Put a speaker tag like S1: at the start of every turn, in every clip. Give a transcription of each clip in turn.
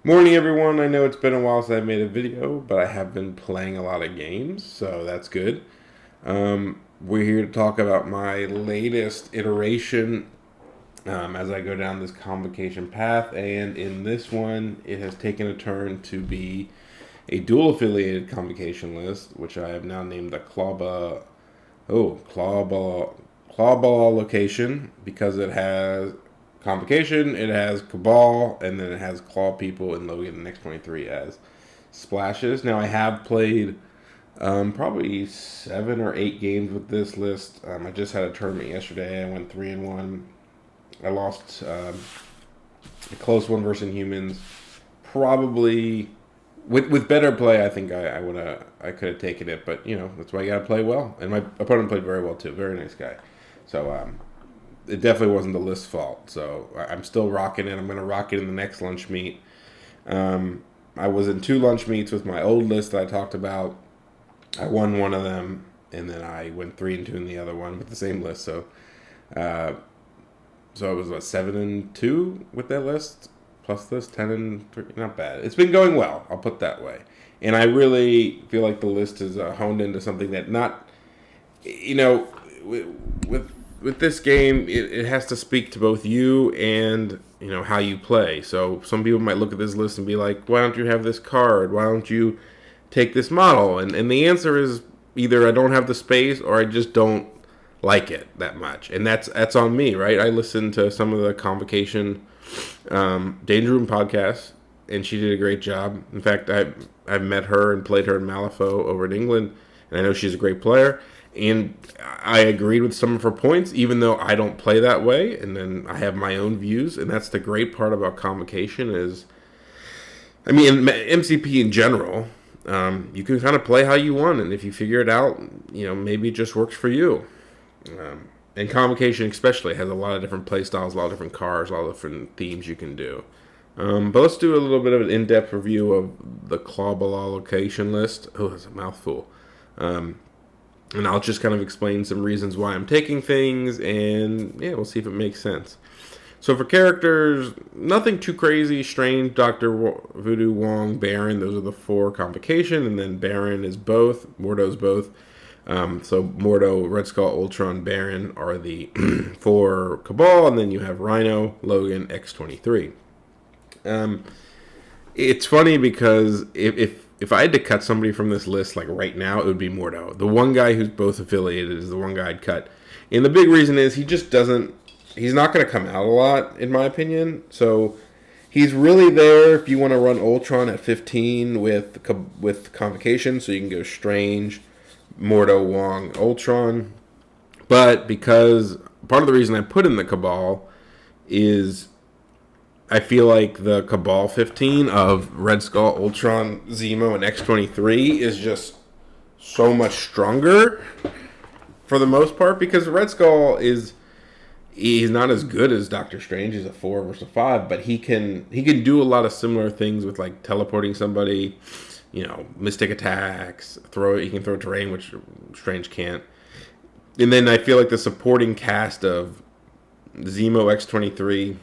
S1: Morning, everyone. I know it's been a while since I've made a video, but I have been playing a lot of games, so that's good. We're here to talk about my latest iteration as I go down this convocation path, and in this one, it has taken a turn to be a dual affiliated convocation list, which I have now named the Clawball location because it has Convocation, it has Cabal, and then it has Claw People and Logan and X23 as splashes. Now, I have played probably 7 or 8 games with this list. I just had a tournament yesterday. I went 3-1. I lost a close one versus humans. Probably with better play, I think I could have taken it, but that's why you gotta play well. And my opponent played very well too. Very nice guy. So it definitely wasn't the list's fault. So I'm still rocking it. I'm gonna rock it in the next lunch meet. I was in 2 lunch meets with my old list that I talked about. I won one of them, and then I went 3-2 in the other one with the same list. Uh, so I was 7-2 with that list plus this 10-3. Not bad. It's been going well. I'll put it that way. And I really feel like the list is honed into something that not, you know, with this game, it has to speak to both you and how you play. So some people might look at this list and be like, "Why don't you have this card? Why don't you take this model?" And the answer is either I don't have the space or I just don't like it that much, and that's on me, right? I listened to some of the Convocation Danger Room podcasts, and she did a great job. In fact, I've met her and played her in Malifaux over in England, and I know she's a great player. And I agreed with some of her points, even though I don't play that way. And then I have my own views, and that's the great part about Convocation is, I mean, MCP in general, you can kind of play how you want, and if you figure it out, maybe it just works for you. And Convocation especially has a lot of different play styles, a lot of different cars, a lot of different themes you can do. But let's do a little bit of an in-depth review of the Clawbalocation list. Oh, that's a mouthful. And I'll just kind of explain some reasons why I'm taking things, and yeah, we'll see if it makes sense. So for characters, nothing too crazy. Strange, Dr. Voodoo, Wong, Baron, those are the 4 Convocation, and then Baron is both, Mordo's both. So Mordo, Red Skull, Ultron, Baron are the 4 Cabal, and then you have Rhino, Logan, X23. It's funny because if I had to cut somebody from this list like right now, it would be Mordo. The one guy who's both affiliated is the one guy I'd cut. And the big reason is he just doesn't, he's not going to come out a lot, in my opinion. So he's really there if you want to run Ultron at 15 with Convocation, so you can go Strange, Mordo, Wong, Ultron. But because part of the reason I put in the Cabal is I feel like the Cabal 15 of Red Skull, Ultron, Zemo, and X23 is just so much stronger for the most part because Red Skull he's not as good as Doctor Strange. He's a 4 versus a 5, but he can do a lot of similar things with like teleporting somebody, mystic attacks, he can throw terrain, which Strange can't. And then I feel like the supporting cast of Zemo, X23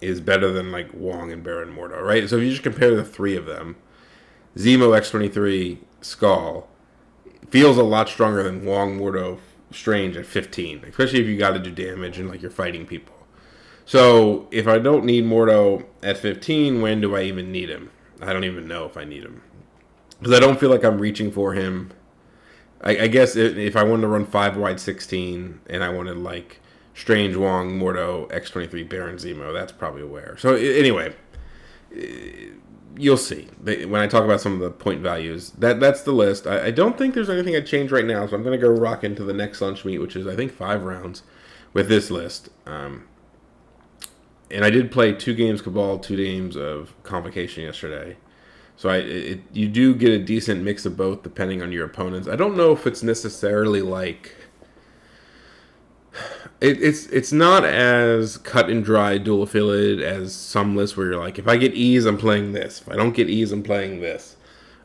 S1: is better than like Wong and Baron Mordo, right? So if you just compare the 3 of them, Zemo, X23, Skull feels a lot stronger than Wong, Mordo, Strange at 15, especially if you got to do damage and like you're fighting people. So if I don't need Mordo at 15, when do I even need him? I don't even know if I need him because I don't feel like I'm reaching for him. I guess if I wanted to run 5 wide 16 and I wanted like Strange, Wong, Mordo, X23, Baron, Zemo, that's probably where. So anyway, you'll see when I talk about some of the point values. That's the list. I don't think there's anything I'd change right now, so I'm going to go rock into the next lunch meet, which is I think 5 rounds with this list. And I did play 2 games Cabal, 2 games of Convocation yesterday. So you do get a decent mix of both depending on your opponents. I don't know if it's necessarily like it's not as cut and dry dual affiliated as some lists where you're like, if I get ease, I'm playing this. If I don't get ease, I'm playing this.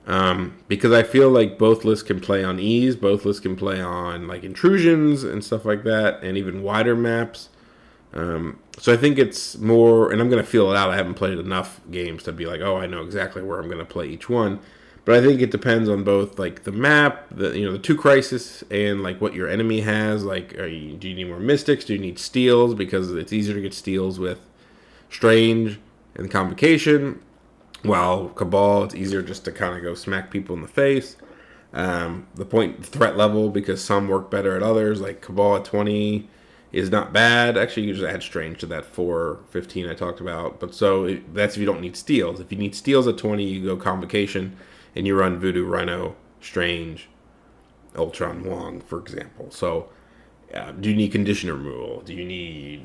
S1: Because I feel like both lists can play on ease, both lists can play on like intrusions and stuff like that, and even wider maps. So I think it's more, and I'm going to feel it out. I haven't played enough games to be like, oh, I know exactly where I'm going to play each one. But I think it depends on both, like the map, the two crisis, and like what your enemy has. Like, do you need more mystics? Do you need steals? Because it's easier to get steals with Strange and Convocation. While Cabal, it's easier just to kind of go smack people in the face. The threat level, because some work better at others. Like Cabal at 20 is not bad. Actually, you just add Strange to that 4-15 I talked about. But that's if you don't need steals. If you need steals at 20, you go Convocation. And you run Voodoo, Rhino, Strange, Ultron, Wong, for example. So, do you need condition removal? Do you need,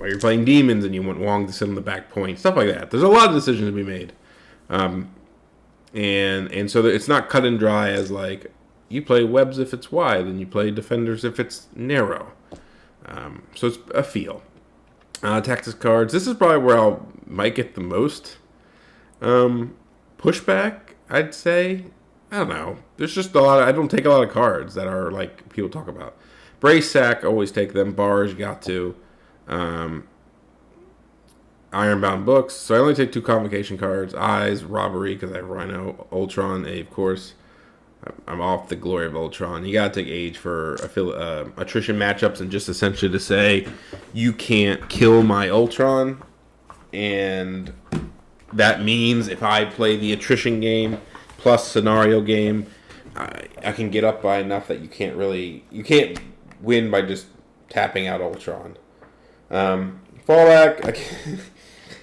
S1: are you playing demons and you want Wong to sit on the back point? Stuff like that. There's a lot of decisions to be made. And so it's not cut and dry as like, you play webs if it's wide and you play defenders if it's narrow. So it's a feel. Tactics cards. This is probably where I might get the most pushback. I'd say, I don't know. There's just a lot. I don't take a lot of cards that are like people talk about. Brace Sack, always take them. Bars, you got to. Ironbound Books. So I only take 2 Convocation cards. Eyes, Robbery, because I have Rhino. Ultron, of course. I'm off the glory of Ultron. You got to take Age for attrition matchups and just essentially to say, you can't kill my Ultron. And that means if I play the attrition game plus scenario game, I can get up by enough that you can't win by just tapping out Ultron. Fallback,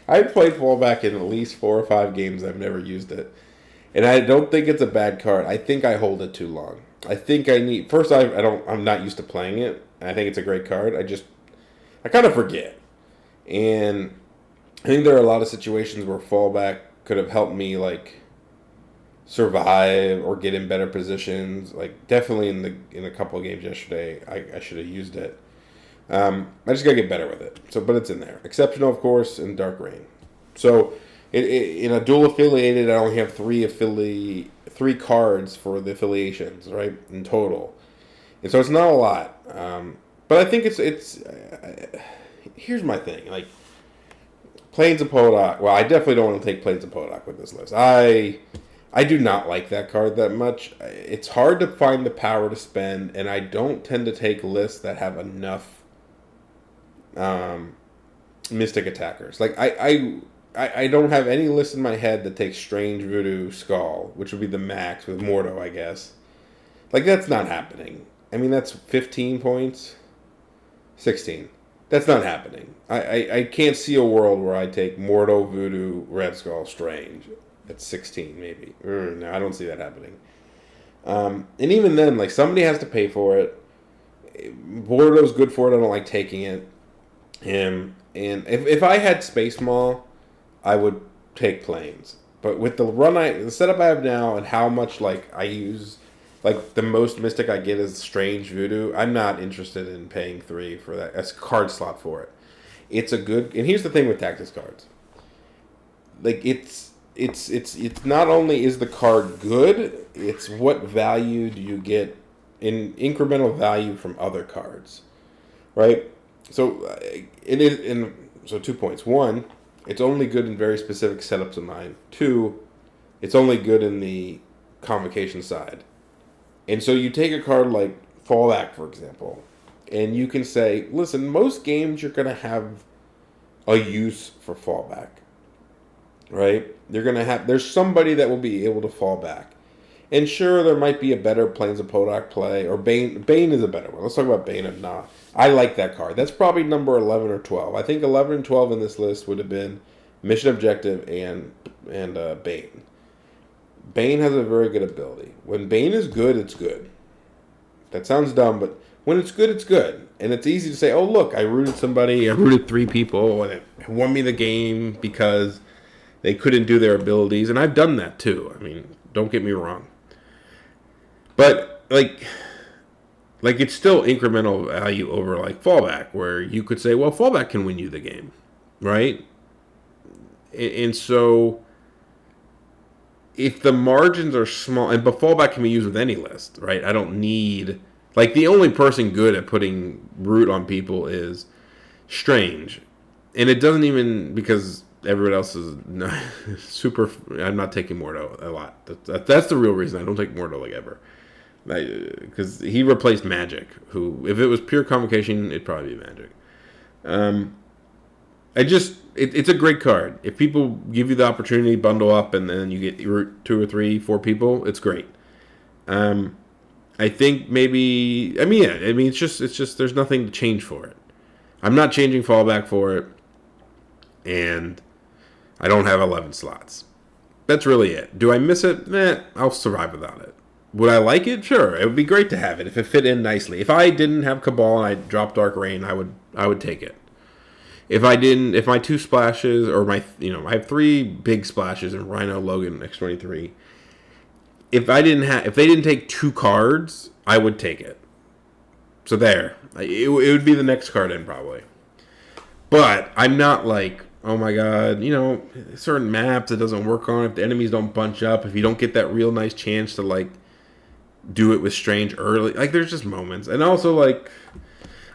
S1: I've played Fallback in at least 4 or 5 games. I've never used it. And I don't think it's a bad card. I think I hold it too long. I think I'm not used to playing it. I think it's a great card. I kind of forget. And I think there are a lot of situations where Fallback could have helped me like survive or get in better positions. Like definitely in a couple of games yesterday, I should have used it. I just gotta get better with it. But it's in there. Exceptional, of course, and Dark Reign. So in a dual affiliated, I only have 3 cards for the affiliations, right, in total. And so it's not a lot. But I think it's here's my thing, like. Plains of Podok. Well, I definitely don't want to take Plains of Podok with this list. I do not like that card that much. It's hard to find the power to spend, and I don't tend to take lists that have enough mystic attackers. Like I don't have any list in my head that takes Strange, Voodoo, Skull, which would be the max with Mordo, I guess. Like that's not happening. I mean, that's 15 points, 16. That's not happening. I can't see a world where I take Mordo, Voodoo, Red Skull, Strange. That's 16, maybe. No, I don't see that happening. And even then, like, somebody has to pay for it. Mordo's good for it. I don't like taking it. And if I had Space Maul, I would take Plains. But with the setup I have now and how much, like, I use... Like, the most mystic I get is Strange Voodoo. I'm not interested in paying 3 for that. That's a card slot for it. It's a good... And here's the thing with tactics cards. Like, it's not only is the card good, it's what value do you get in incremental value from other cards. Right? So, so 2 points. 1, it's only good in very specific setups of mine. 2, it's only good in the Convocation side. And so you take a card like Fallback, for example, and you can say, listen, most games you're going to have a use for Fallback, right? There's somebody that will be able to fall back. And sure, there might be a better Plains of Podok play, or Bane. Bane is a better one. Let's talk about Bane of Nah. I like that card. That's probably number 11 or 12. I think 11 and 12 in this list would have been Mission Objective and Bane. Bane has a very good ability. When Bane is good, it's good. That sounds dumb, but when it's good, it's good. And it's easy to say, oh, look, I rooted 3 people, and it won me the game because they couldn't do their abilities. And I've done that, too. I mean, don't get me wrong. But, like it's still incremental value over, like, Fallback, where you could say, well, Fallback can win you the game, right? And so... if the margins are small, but Fallback can be used with any list, right? I don't need... Like, the only person good at putting root on people is Strange. And it doesn't even, because everyone else is not, super. I'm not taking Mordo a lot. That's the real reason I don't take Mordo like ever. Because he replaced Magic, who, if it was pure Convocation, it'd probably be Magic. It's a great card. If people give you the opportunity, bundle up, and then you get 2 or 3, 4 people, it's great. I think maybe, it's just there's nothing to change for it. I'm not changing fallback for it, and I don't have 11 slots. That's really it. Do I miss it? I'll survive without it. Would I like it? Sure. It would be great to have it if it fit in nicely. If I didn't have Cabal and I dropped Dark Rain, I would take it. If my 2 splashes, or I have 3 big splashes in Rhino, Logan, X23. If they didn't take 2 cards, I would take it. So there. It would be the next card in, probably. But I'm not like, oh my god, certain maps it doesn't work on, if the enemies don't bunch up, if you don't get that real nice chance to, like, do it with Strange early. Like, there's just moments. And also, like,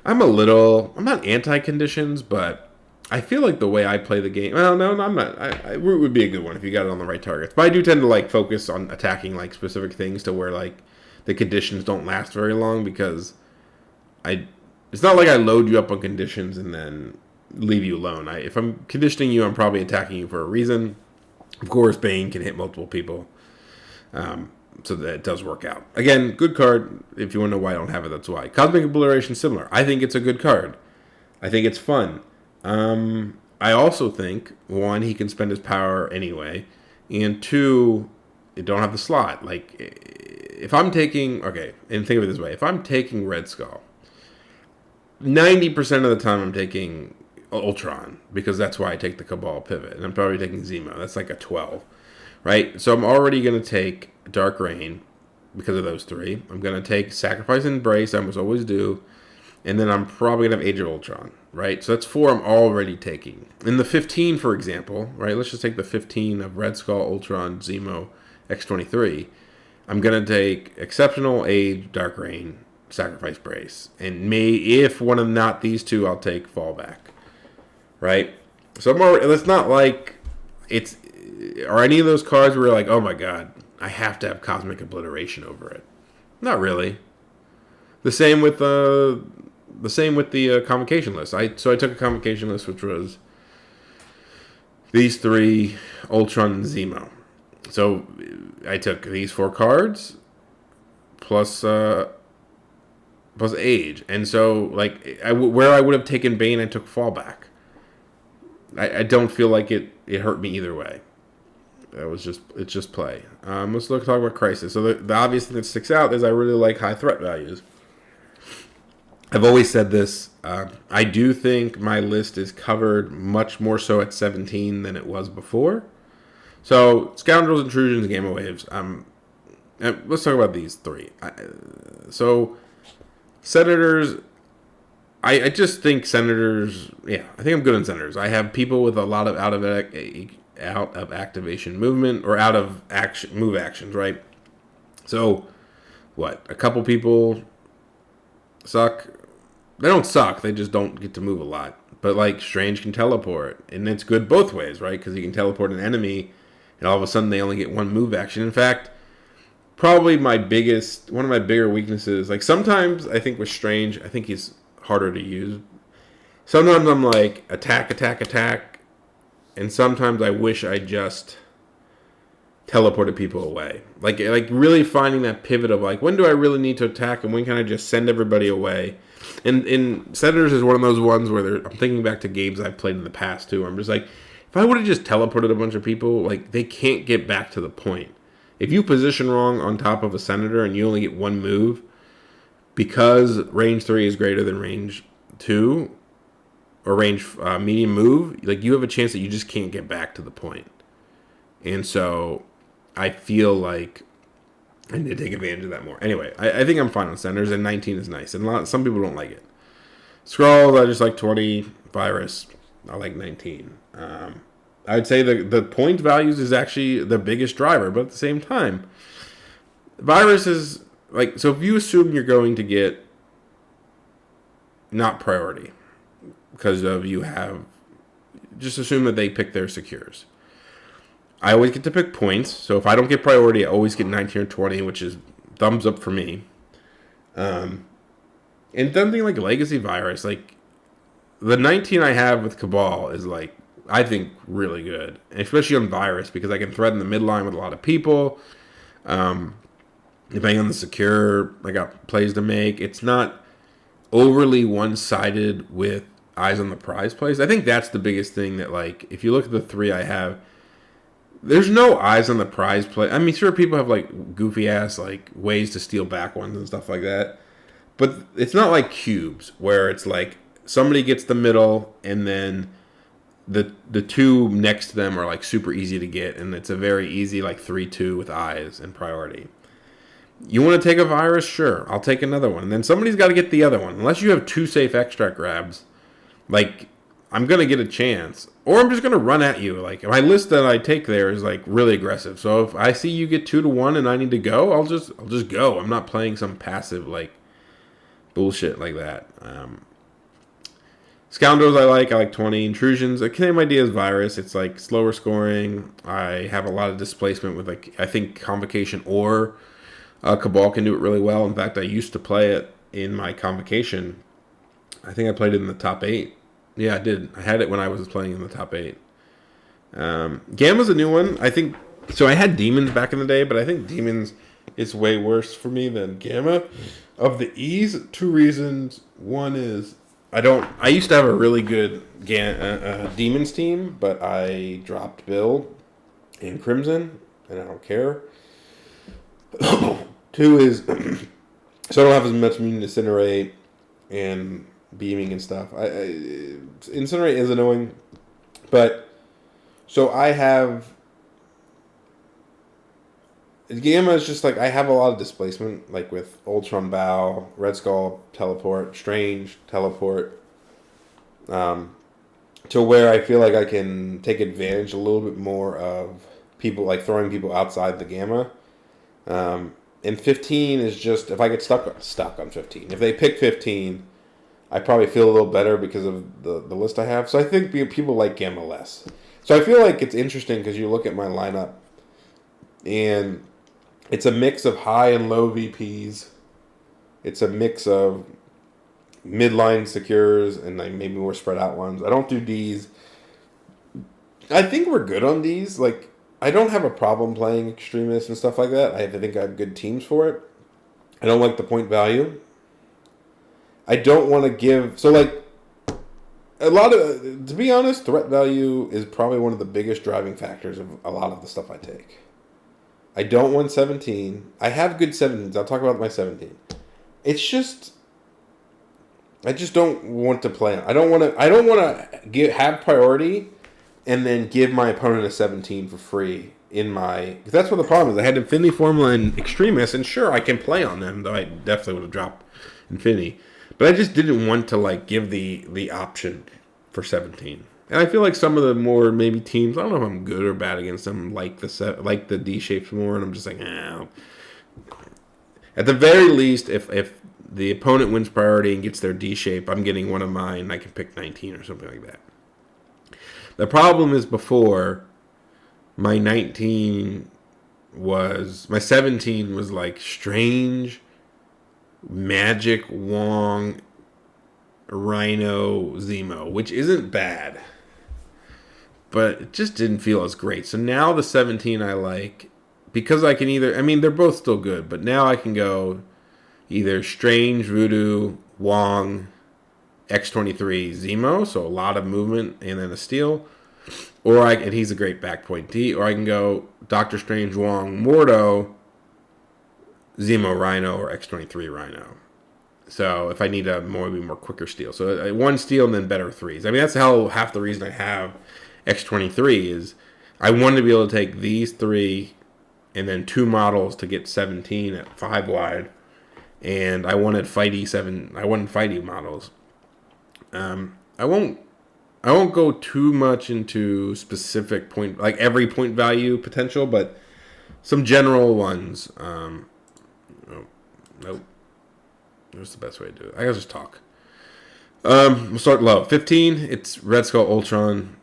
S1: I'm not anti-conditions, but I feel like the way I play the game, well, no, I'm not. Root would be a good one if you got it on the right targets. But I do tend to, like, focus on attacking, like, specific things to where, like, the conditions don't last very long, because it's not like I load you up on conditions and then leave you alone. If I'm conditioning you, I'm probably attacking you for a reason. Of course, Bane can hit multiple people. So that it does work out. Again, good card. If you want to know why I don't have it, that's why. Cosmic Obliteration, similar. I think it's a good card. I think it's fun. I also think, 1, he can spend his power anyway, and 2, it don't have the slot. Like, if I'm taking, okay, and think of it this way, if I'm taking Red Skull, 90% of the time I'm taking Ultron, because that's why I take the Cabal pivot, and I'm probably taking Zemo. That's like a 12, right? So I'm already going to take Dark Rain because of those 3. I'm going to take Sacrifice and Embrace, I almost always do, and then I'm probably going to have Age of Ultron, right? So that's 4 I'm already taking. In the 15, for example, right, let's just take the 15 of Red Skull, Ultron, Zemo, X23. I'm going to take Exceptional, Age, Dark Rain, Sacrifice, Brace. And if one of not these 2, I'll take Fallback. Right? So it's not like it's, are any of those cards where you're like, oh my god, I have to have Cosmic Obliteration over it. Not really. The same with the Convocation list. So I took a Convocation list which was these 3, Ultron and Zemo. So I took these 4 cards plus Age, and so, like, where I would have taken Bane, I took Fallback. I don't feel like it hurt me either way. It's just play. Let's talk about Crisis. So the obvious thing that sticks out is I really like high threat values. I've always said this. I do think my list is covered much more so at 17 than it was before. So Scoundrels, Intrusions, Gamma Waves. Let's talk about these 3. So Senators. I just think Senators, I think I'm good on Senators. I have people with a lot of out of activation movement, or out of move actions, right? So, what? A couple people suck. They don't suck, they just don't get to move a lot. But, like, Strange can teleport, and it's good both ways, right? Because he can teleport an enemy, and all of a sudden they only get 1 move action. In fact, probably one of my bigger weaknesses, like, sometimes I think with Strange, I think he's harder to use. Sometimes I'm like, attack, and sometimes I wish I just teleported people away. Like really finding that pivot of, like, when do I really need to attack and when can I just send everybody away? And Senators is one of those ones where I'm thinking back to games I've played in the past too, where I'm just like, if I would have just teleported a bunch of people, like, they can't get back to the point. If you position wrong on top of a Senator and you only get 1 move, because range 3 is greater than range 2, or range medium move, like, you have a chance that you just can't get back to the point. And so I feel like I need to take advantage of that more. Anyway, I think I'm fine on Senators, and 19 is nice. And some people don't like it. Skrulls, I just like 20. Virus, I like 19. I'd say the point values is actually the biggest driver, but at the same time, Virus is, so if you assume you're going to get not priority, because of you have, just assume that they pick their secures. I always get to pick points, so if I don't get priority, I always get 19 or 20, which is thumbs up for me. And something like Legacy Virus, like the 19 I have with Cabal is like, I think really good, especially on Virus, because I can threaten the midline with a lot of people. Depending on the secure, I got plays to make. It's not overly one-sided with eyes on the prize plays. I think that's the biggest thing that, like, if you look at the three I have, there's no eyes on the prize play. I mean, sure, people have like goofy ass like ways to steal back ones and stuff like that, but it's not like cubes where it's like somebody gets the middle and then the two next to them are like super easy to get, and it's a very easy like 3-2 with eyes and priority. You want to take a virus? Sure, I'll take another one. And then somebody's got to get the other one. Unless you have two safe extract grabs, like, I'm going to get a chance. Or I'm just going to run at you. Like, my list that I take there is, like, really aggressive. So if I see you get 2-1 and I need to go, I'll just go. I'm not playing some passive, like, bullshit like that. Scoundrels I like 20. Intrusions, the same idea as Virus. It's, like, slower scoring. I have a lot of displacement with, like, I think Convocation or Cabal can do it really well. In fact, I used to play it in my Convocation. I think I played it in the top 8. Yeah, I did. I had it when I was playing in the top 8. Gamma's a new one. I think so. I had Demons back in the day, but I think Demons is way worse for me than Gamma. Of the E's, 2 reasons. One is I used to have a really good Demons team, but I dropped Bill in Crimson, and I don't care. 2 is so I don't have as much immune to Incinerate and beaming and stuff. Incinerate is annoying, but so I have Gamma is just like I have a lot of displacement, like with Ultron Bow, Red Skull teleport, Strange teleport, to where I feel like I can take advantage a little bit more of people, like throwing people outside the Gamma. And 15 is just, if I get stuck on 15. If they pick 15, I probably feel a little better because of the list I have. So I think people like Gamma less. So I feel like it's interesting because you look at my lineup, and it's a mix of high and low VPs. It's a mix of midline secures and like maybe more spread out ones. I don't do Ds. I think we're good on Ds. Like, I don't have a problem playing Extremists and stuff like that. I think I have good teams for it. I don't like the point value. I don't want to give... So, like, a lot of... To be honest, threat value is probably one of the biggest driving factors of a lot of the stuff I take. I don't want 17. I have good 17s. I'll talk about my 17. It's just... I just don't want to play... I don't want to have priority and then give my opponent a 17 for free in my... Because that's what the problem is. I had Infinity Formula and Extremists, and sure, I can play on them, though I definitely would have dropped Infinity. But I just didn't want to, like, give the option for 17. And I feel like some of the more, maybe teams, I don't know if I'm good or bad against them, like the D-shapes more, and I'm just like, At the very least, if the opponent wins priority and gets their D-shape, I'm getting one of mine, I can pick 19 or something like that. The problem is before, my 19 was... My 17 was like Strange, Magic, Wong, Rhino, Zemo, which isn't bad. But it just didn't feel as great. So now the 17 I like, because I can either... I mean, they're both still good, but now I can go either Strange, Voodoo, Wong, X-23, Zemo, so a lot of movement and then a steal. And he's a great backpoint D. Or I can go Doctor Strange, Wong, Mordo, Zemo, Rhino, or X-23, Rhino. So if I need a more quicker steal. So one steal and then better threes. I mean, that's half the reason I have X-23 is I wanted to be able to take these 3 and then 2 models to get 17 at 5 wide. And I wanted Fighty 7. I wanted Fighty models. I won't go too much into specific point, like every point value potential, but some general ones. Nope. What's the best way to do it? I gotta just talk. We'll start low. 15, it's Red Skull, Ultron,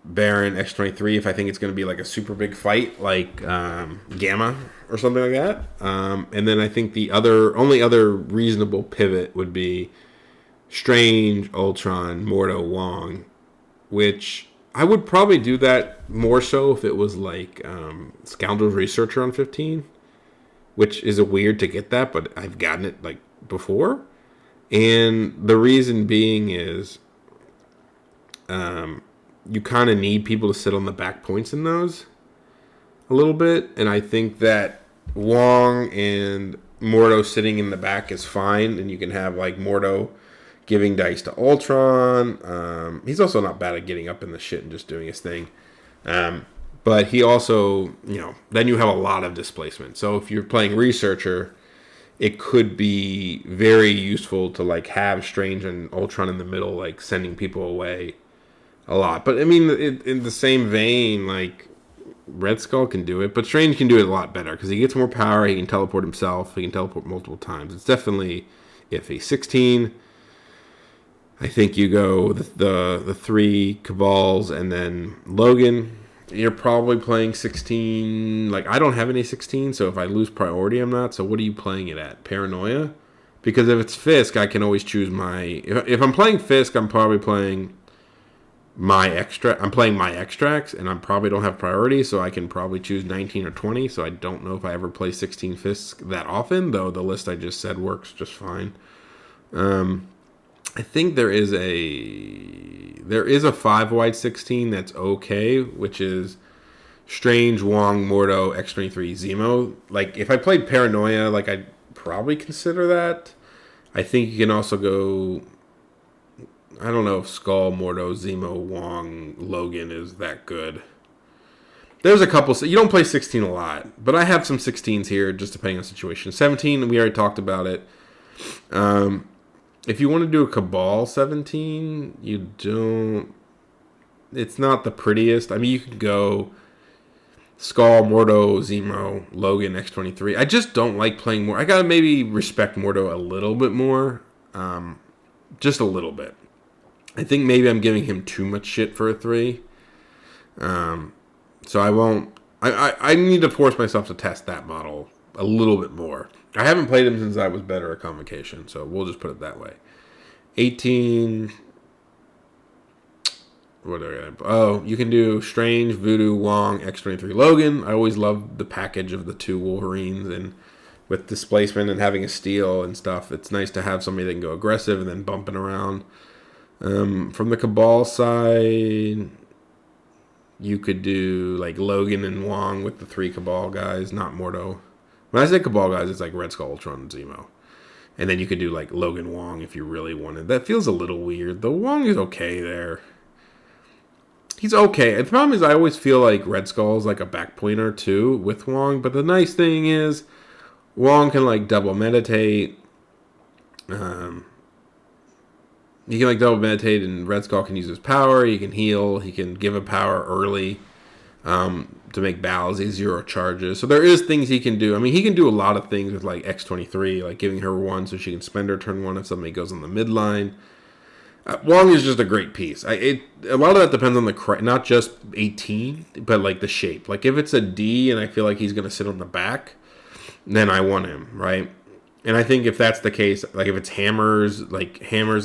S1: Baron, X-23. If I think it's going to be like a super big fight, like Gamma or something like that. And then I think the only other reasonable pivot would be Strange, Ultron, Mordo, Wong, which I would probably do that more so if it was like Scoundrel's Researcher on 15, which is a weird to get that, but I've gotten it like before. And the reason being is you kind of need people to sit on the back points in those a little bit. And I think that Wong and Mordo sitting in the back is fine. And you can have like Mordo giving dice to Ultron. He's also not bad at getting up in the shit and just doing his thing. But he also, then you have a lot of displacement. So if you're playing Researcher, it could be very useful to like have Strange and Ultron in the middle, like sending people away a lot. But I mean, in the same vein, like Red Skull can do it, but Strange can do it a lot better because he gets more power. He can teleport himself. He can teleport multiple times. It's definitely iffy. 16. I think you go the 3 Cabals and then Logan. You're probably playing 16. Like, I don't have any 16, so if I lose priority, I'm not. So what are you playing it at? Paranoia? Because if it's Fisk, I can always choose my... If I'm playing Fisk, I'm probably playing I'm playing my extracts, and I probably don't have priority, so I can probably choose 19 or 20. So I don't know if I ever play 16 Fisk that often, though the list I just said works just fine. I think there is a 5 wide 16 that's okay, which is Strange, Wong, Mordo, X-23, Zemo. Like, if I played Paranoia, like, I'd probably consider that. I think you can also go... I don't know if Skull, Mordo, Zemo, Wong, Logan is that good. There's a couple... You don't play 16 a lot, but I have some 16s here, just depending on the situation. 17, we already talked about it. If you want to do a Cabal 17, you don't... It's not the prettiest. I mean, you could go Skull, Mordo, Zemo, Logan, X-23. I just don't like playing more. I gotta maybe respect Mordo a little bit more. Just a little bit. I think maybe I'm giving him too much shit for a 3. So I won't... I need to force myself to test that model a little bit more. I haven't played him since I was better at Convocation, so we'll just put it that way. 18... you can do Strange, Voodoo, Wong, X-23, Logan. I always loved the package of the 2 Wolverines, and with displacement and having a steal and stuff, it's nice to have somebody that can go aggressive and then bumping around. From the Cabal side, you could do like Logan and Wong with the 3 Cabal guys, not Mordo. When I say Cabal guys, it's like Red Skull, Ultron, and Zemo. And then you could do like Logan Wong if you really wanted. That feels a little weird. The Wong is okay there. He's okay. The problem is I always feel like Red Skull is like a back pointer too with Wong. But the nice thing is Wong can like double meditate. He can like double meditate, and Red Skull can use his power. He can heal. He can give a power early to make battles easier or charges. So there is things he can do. I mean, he can do a lot of things with like X-23, like giving her 1 so she can spend her turn 1 if somebody goes on the midline. Wong is just a great piece. A lot of that depends on not just 18, but like the shape. Like if it's a D and I feel like he's going to sit on the back, then I want him, right? And I think if that's the case, like if it's Hammers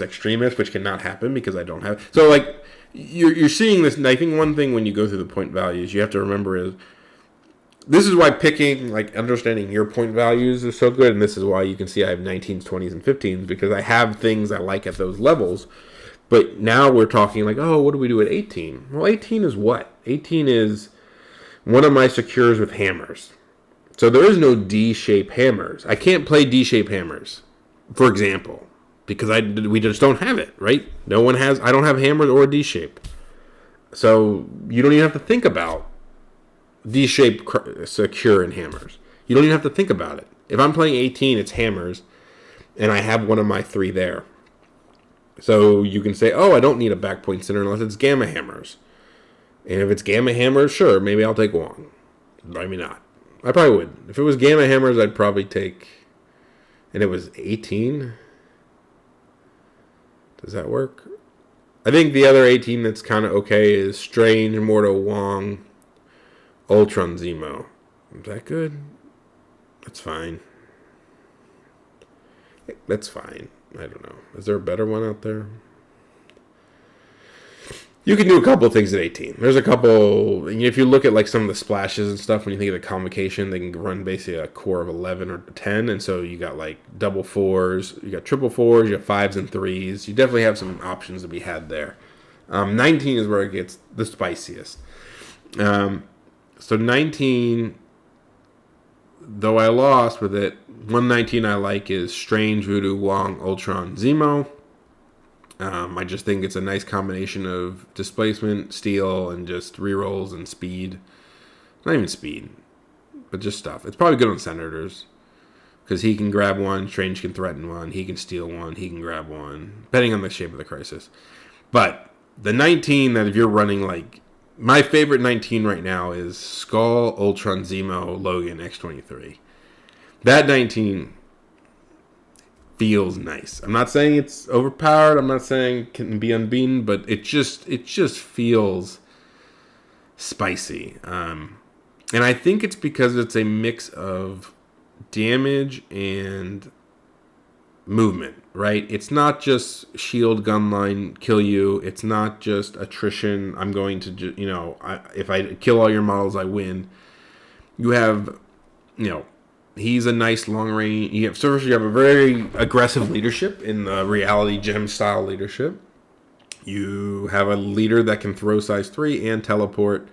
S1: Extremist, which cannot happen because I don't have... So like you're seeing this, and I think one thing when you go through the point values, you have to remember is this is why picking, like understanding your point values is so good, and this is why you can see I have 19s, 20s, and 15s, because I have things I like at those levels. But now we're talking like, oh, what do we do at 18? Well, 18 is what? 18 is one of my secures with hammers. So there is no D-shape hammers. I can't play D-shape hammers, for example, because we just don't have it, right? No one has. I don't have hammers or D-shape. So you don't even have to think about D-shape secure and hammers. You don't even have to think about it. If I'm playing 18, it's hammers, and I have one of my 3 there. So you can say, oh, I don't need a back point center unless it's gamma hammers. And if it's gamma hammers, sure, maybe I'll take Wong. Maybe not. I probably would. If it was gamma hammers, I'd probably take... And it was 18? Does that work? I think the other 18 that's kind of okay is Strange, Mortal Wong, Ultron Zemo. Is that good? That's fine. That's fine. I don't know. Is there a better one out there? You can do a couple of things at 18. There's a couple. If you look at like some of the splashes and stuff, when you think of the convocation, they can run basically a core of 11 or 10. And so you got like double fours, you got triple fours, you got fives and threes. You definitely have some options to be had there. 19 is where it gets the spiciest. So 19, though I lost with it, 119 I like is Strange, Voodoo, Wong, Ultron, Zemo. I just think it's a nice combination of displacement, steal, and just rerolls and speed. Not even speed, but just stuff. It's probably good on Senators because he can grab one, Strange can threaten one, he can steal one, he can grab one, depending on the shape of the crisis. But the 19 that if you're running like my favorite 19 right now is Skull, Ultron, Zemo, Logan, X-23. That 19 feels nice. I'm not saying it's overpowered. I'm not saying it can be unbeaten, but it just feels spicy. And I think it's because it's a mix of damage and movement, right? It's not just shield, gun line, kill you. It's not just attrition. I'm going to, if I kill all your models, I win. You have, he's a nice long range. You have a very aggressive leadership in the reality gem style leadership. You have a leader that can throw size 3 and teleport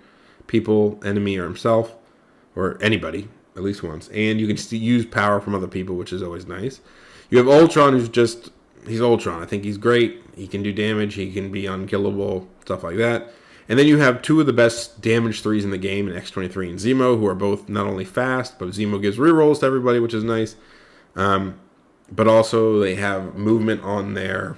S1: people, enemy, or himself, or anybody at least once. And you can use power from other people, which is always nice. You have Ultron, he's Ultron. I think he's great. He can do damage. He can be unkillable, stuff like that. And then you have two of the best damage 3s in the game in X-23 and Zemo, who are both not only fast, but Zemo gives rerolls to everybody, which is nice. But also they have movement on their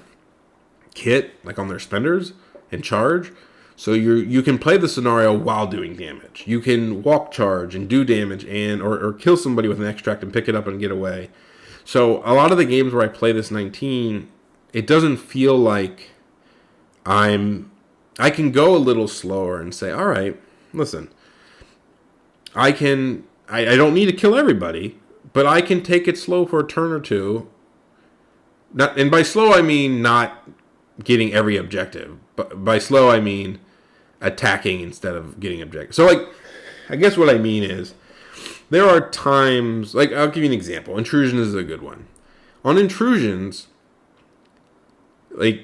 S1: kit, like on their spenders, and charge. So you can play the scenario while doing damage. You can walk charge and do damage or kill somebody with an extract and pick it up and get away. So a lot of the games where I play this 19, it doesn't feel like I can go a little slower and say, all right, listen, I don't need to kill everybody, but I can take it slow for a turn or two. And by slow, I mean not getting every objective. But by slow, I mean attacking instead of getting objectives. So, like, I guess what I mean is there are times, like, I'll give you an example. Intrusion is a good one. On intrusions, like,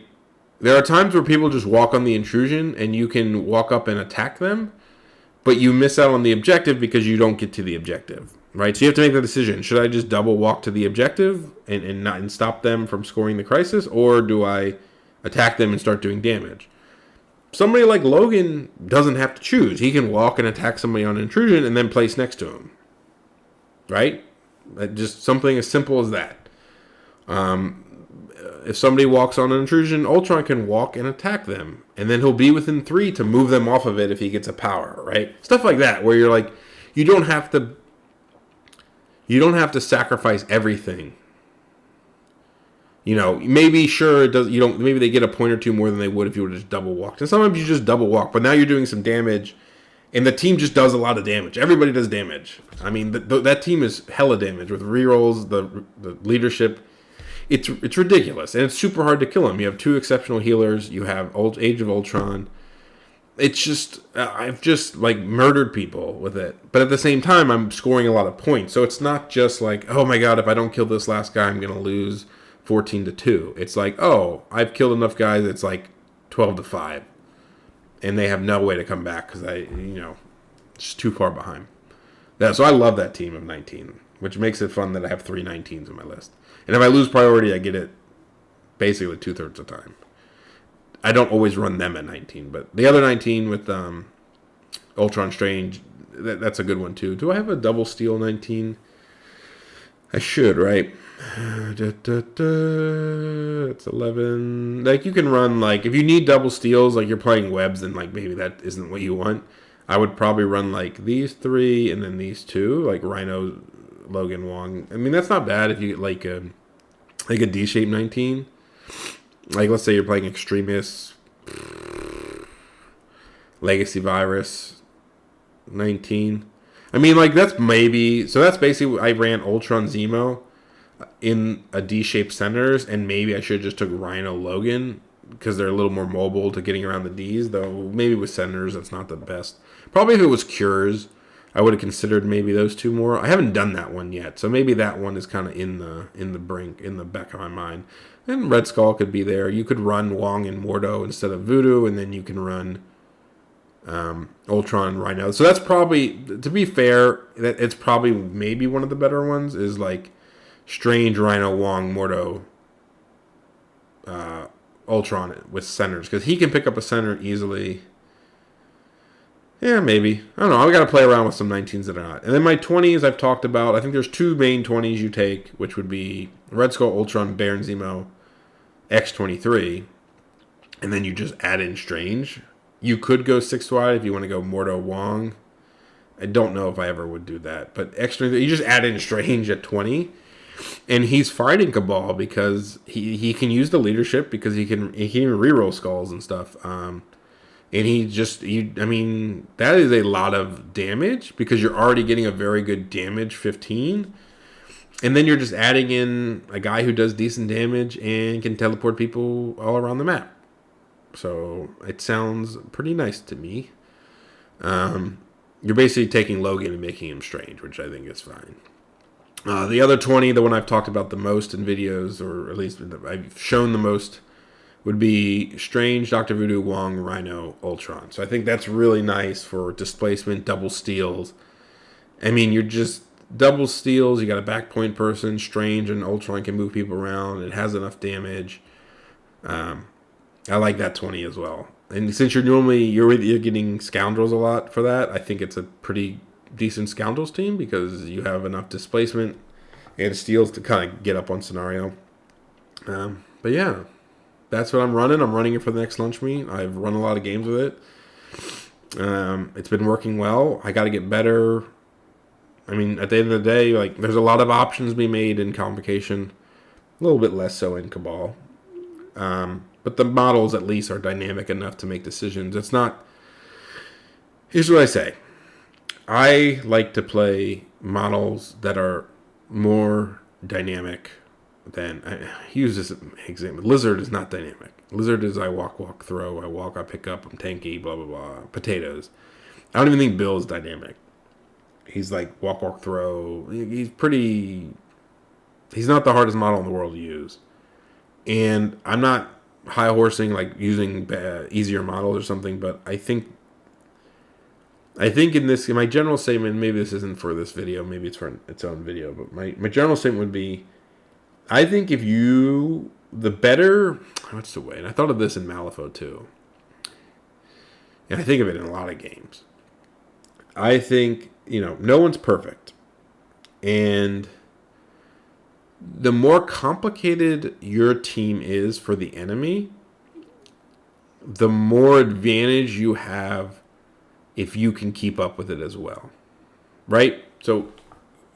S1: there are times where people just walk on the intrusion and you can walk up and attack them, but you miss out on the objective because you don't get to the objective, right? So you have to make the decision. Should I just double walk to the objective and stop them from scoring the crisis, or do I attack them and start doing damage? Somebody like Logan doesn't have to choose. He can walk and attack somebody on intrusion and then place next to him, right? Just something as simple as that. If somebody walks on an intrusion, Ultron can walk and attack them. And then he'll be within 3 to move them off of it if he gets a power, right? Stuff like that, where you're like, you don't have to sacrifice everything. Maybe sure it does. Maybe they get a point or two more than they would if you would have just double walked. And sometimes you just double walk, but now you're doing some damage, and the team just does a lot of damage. Everybody does damage. I mean, that team is hella damage with rerolls, the leadership. It's ridiculous, and it's super hard to kill him. You have 2 exceptional healers. You have Age of Ultron. It's just, I've just, like, murdered people with it. But at the same time, I'm scoring a lot of points. So it's not just like, oh my god, if I don't kill this last guy, I'm going to lose 14-2. It's like, oh, I've killed enough guys, it's like 12-5. And they have no way to come back because it's too far behind. So I love that team of 19, which makes it fun that I have 3 19s on my list. And if I lose priority, I get it basically 2/3 of the time. I don't always run them at 19, but the other 19 with Ultron Strange, that's a good one too. Do I have a double steal 19? I should, right? It's 11. Like, you can run, like, if you need double steals, like you're playing webs and like maybe that isn't what you want, I would probably run like these 3 and then these 2, like Rhino, Logan, Wong. I mean, that's not bad if you get like a D-shaped 19. Like, let's say you're playing Extremists, Legacy Virus, 19. I mean, like, that's maybe... So that's basically... I ran Ultron Zemo in a D-shaped centers, and maybe I should have just took Rhino Logan, because they're a little more mobile to getting around the Ds, though maybe with centers, that's not the best. Probably if it was Cures, I would have considered maybe those two more. I haven't done that one yet, so maybe that one is kind of in the back of my mind. And Red Skull could be there. You could run Wong and Mordo instead of Voodoo, and then you can run Ultron Rhino. So that's probably, to be fair, it's probably maybe one of the better ones is like Strange, Rhino, Wong, Mordo, Ultron with centers, because he can pick up a center easily. Yeah, maybe. I don't know. I got to play around with some 19s that are not. And then my 20s I've talked about. I think there's two main 20s you take, which would be Red Skull, Ultron, Baron Zemo, X-23. And then you just add in Strange. You could go 6-wide if you want to go Mordo Wong. I don't know if I ever would do that. But X-23, you just add in Strange at 20. And he's fighting Cabal because he can use the leadership, because he can even reroll skulls and stuff. And I mean, that is a lot of damage, because you're already getting a very good damage 15. And then you're just adding in a guy who does decent damage and can teleport people all around the map. So it sounds pretty nice to me. You're basically taking Logan and making him Strange, which I think is fine. The other 20, the one I've talked about the most in videos, or at least I've shown the most, would be Strange, Dr. Voodoo, Wong, Rhino, Ultron. So I think that's really nice for displacement, double steals. I mean, you're just double steals. You got a back point person. Strange and Ultron can move people around. It has enough damage. I like that 20 as well. And since you're getting Scoundrels a lot for that, I think it's a pretty decent Scoundrels team, because you have enough displacement and steals to kind of get up on scenario. But yeah. That's what I'm running. I'm running it for the next lunch meet. I've run a lot of games with it. It's been working well. I got to get better. I mean, at the end of the day, like, there's a lot of options to be made in Convocation. A little bit less so in Cabal. But the models, at least, are dynamic enough to make decisions. It's not... Here's what I say. I like to play models that are more dynamic than... I use this example. Lizard is not dynamic. Lizard is I walk, throw. I walk, I pick up, I'm tanky, blah, blah, blah. Potatoes. I don't even think Bill is dynamic. He's like walk, throw. He's pretty... He's not the hardest model in the world to use. And I'm not high horsing, like using easier models or something, but I think in my general statement, maybe this isn't for this video, maybe it's for its own video, but my general statement would be, I think the better, what's the way? And I thought of this in Malifaux too. And I think of it in a lot of games. I think, no one's perfect. And the more complicated your team is for the enemy, the more advantage you have if you can keep up with it as well. Right? So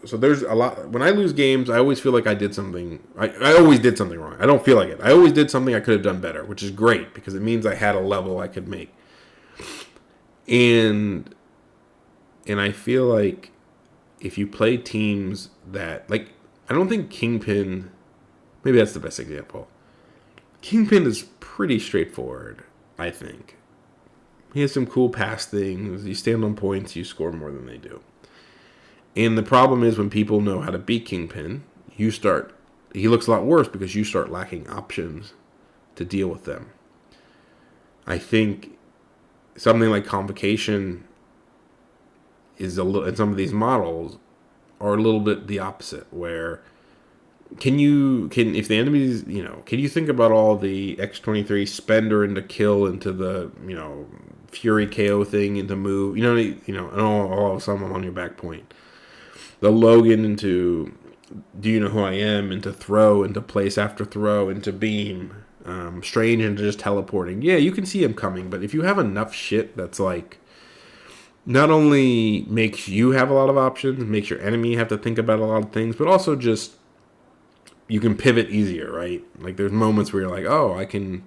S1: there's a lot. When I lose games, I always feel like I did something. I always did something wrong. I don't feel like it. I always did something I could have done better, which is great because it means I had a level I could make. And I feel like if you play teams that, like, I don't think Kingpin, maybe that's the best example. Kingpin is pretty straightforward, I think. He has some cool pass things. You stand on points, you score more than they do. And the problem is when people know how to beat Kingpin, he looks a lot worse because you start lacking options to deal with them. I think something like Convocation and some of these models are a little bit the opposite, where if the enemies, can you think about all the X-23 spender into kill into the, Fury KO thing into move, and all of a sudden I'm on your back point. The Logan into do you know who I am, into throw, into place after throw, into beam, Strange into just teleporting. Yeah, you can see him coming, but if you have enough shit that's like, not only makes you have a lot of options, makes your enemy have to think about a lot of things, but also just you can pivot easier, right? Like there's moments where you're like, oh, I can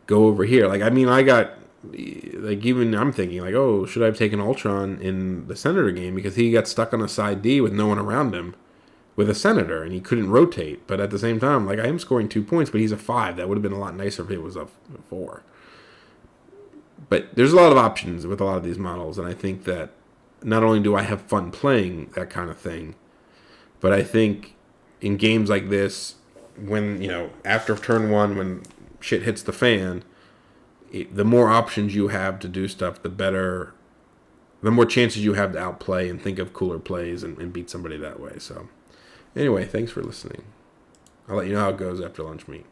S1: go over here. Like I mean, I got like even I'm thinking like, oh, should I have taken Ultron in the Senator game because he got stuck on a side D with no one around him with a Senator and he couldn't rotate. But at the same time, like I am scoring 2 points, but he's a 5. That would have been a lot nicer if it was a 4. But there's a lot of options with a lot of these models, and I think that not only do I have fun playing that kind of thing, but I think in games like this, when, after turn 1, when shit hits the fan, the more options you have to do stuff, the better, the more chances you have to outplay and think of cooler plays and beat somebody that way. So, anyway, thanks for listening. I'll let you know how it goes after lunch meet.